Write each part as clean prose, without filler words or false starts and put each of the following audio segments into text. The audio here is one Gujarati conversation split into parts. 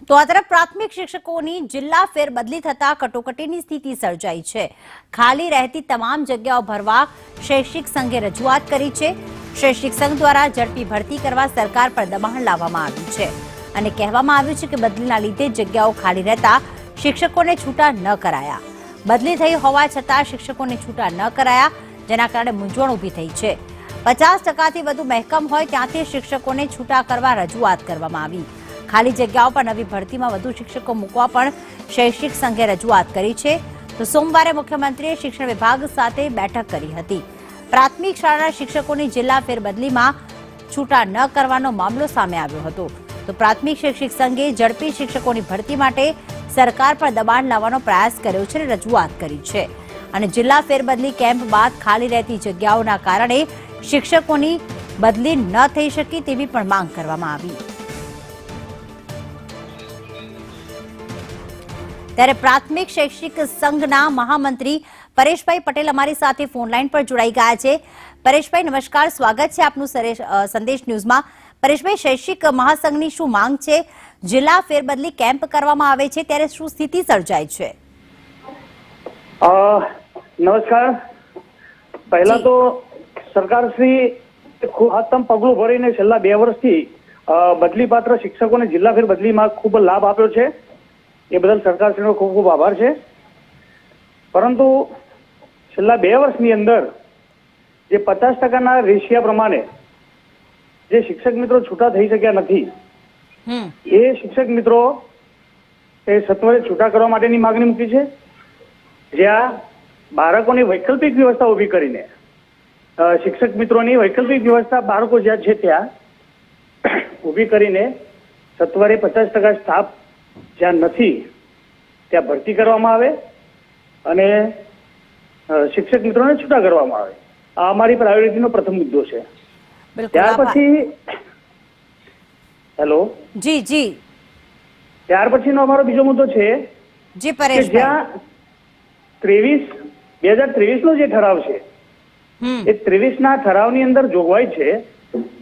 તો આ તરફ પ્રાથમિક શિક્ષકોની જિલ્લા ફેરબદલી થતા કટોકટીની સ્થિતિ સર્જાઈ છે। ખાલી રહેતી તમામ જગ્યાઓ ભરવા શૈક્ષિક સંઘે રજૂઆત કરી છે। શૈક્ષિક સંઘ દ્વારા ઝડપી ભરતી કરવા સરકાર પર દબાણ લાવવામાં આવ્યું છે અને કહેવામાં આવ્યું છે કે બદલીના લીધે જગ્યાઓ ખાલી રહેતા શિક્ષકોને છૂટા ન કરાયા। બદલી થઈ હોવા છતાં શિક્ષકોને છૂટા ન કરાયા, જેના કારણે મૂંઝવણ ઊભી થઈ છે। 50%થી વધુ મહેકમ હોય ત્યાંથી શિક્ષકોને છૂટા કરવા રજૂઆત કરવામાં આવી। ખાલી જગ્યાઓ પર નવી ભરતીમાં વધુ શિક્ષકો મૂકવા પણ શૈક્ષિક સંઘે રજૂઆત કરી છે। તો સોમવારે મુખ્યમંત્રીએ શિક્ષણ વિભાગ સાથે બેઠક કરી હતી। પ્રાથમિક શાળાના શિક્ષકોની જિલ્લા ફેરબદલીમાં છૂટા ન કરવાનો મામલો સામે આવ્યો હતો। તો પ્રાથમિક શૈક્ષિક સંઘે ઝડપી શિક્ષકોની ભરતી માટે સરકાર પર દબાણ લાવવાનો પ્રયાસ કર્યો છે અને રજૂઆત કરી છે અને જિલ્લા ફેરબદલી કેમ્પ બાદ ખાલી રહેતી જગ્યાઓના કારણે શિક્ષકોની બદલી ન થઈ શકી તેવી પણ માંગ કરવામાં આવી। ત્યારે પ્રાથમિક શૈક્ષિક સંઘના મહામંત્રી પરેશભાઈ પટેલ અમારી સાથે ફોનલાઈન પર જોડાઈ ગયા છે। પરેશભાઈ નમસ્કાર, સ્વાગત છે આપનું સંદેશ ન્યૂઝમાં। પરેશભાઈ, શૈક્ષિક મહાસંઘની શું માંગ છે? જિલ્લા ફેરબદલી કેમ્પ કરવામાં આવે છે ત્યારે શું સ્થિતિ સર્જાય છે? નમસ્કાર। પહેલા તો સરકારશ્રી મહત્તમ પગલું ભરીને છેલ્લા 2 વર્ષથી બદલીપાત્ર શિક્ષકોને જિલ્લા ફેરબદલીમાં ખૂબ લાભ આપ્યો છે। એ બદલ સરકારશ્રીનો ખૂબ ખૂબ આભાર છે। પરંતુ છેલ્લા 2 વર્ષની અંદર જે 50%ના રેશિયા પ્રમાણે જે શિક્ષક મિત્રો છૂટા થઈ શક્યા નથી, એ શિક્ષક મિત્રો એ સત્વરે છૂટા કરવા માટેની માંગણી મૂકી છે। જ્યાં બાળકોની વૈકલ્પિક વ્યવસ્થા ઊભી કરીને શિક્ષક મિત્રોની વૈકલ્પિક વ્યવસ્થા બાળકો જ્યાં છે ત્યાં ઊભી કરીને સત્વરે 50% સ્ટાફ જ્યાં નથી ત્યાં ભરતી કરવામાં આવે અને શિક્ષક મિત્રોને છૂટા કરવામાં આવે। આ અમારી પ્રાયોરિટીનો પ્રથમ મુદ્દો છે। ત્યાર પછી ત્યાર પછીનો અમારો બીજો મુદ્દો છે કે જ્યાં 2023નો જે ઠરાવ છે એ 23ના ઠરાવની અંદર જોગવાઈ છે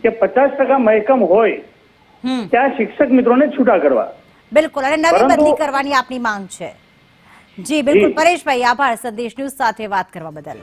કે 50% મહેકમ હોય ત્યાં શિક્ષક મિત્રોને છૂટા કરવા। બિલકુલ, અને નવી બદલી કરવાની આપની માંગ છે। જી બિલકુલ પરેશભાઈ, આભાર સંદેશ ન્યૂઝ સાથે વાત કરવા બદલ।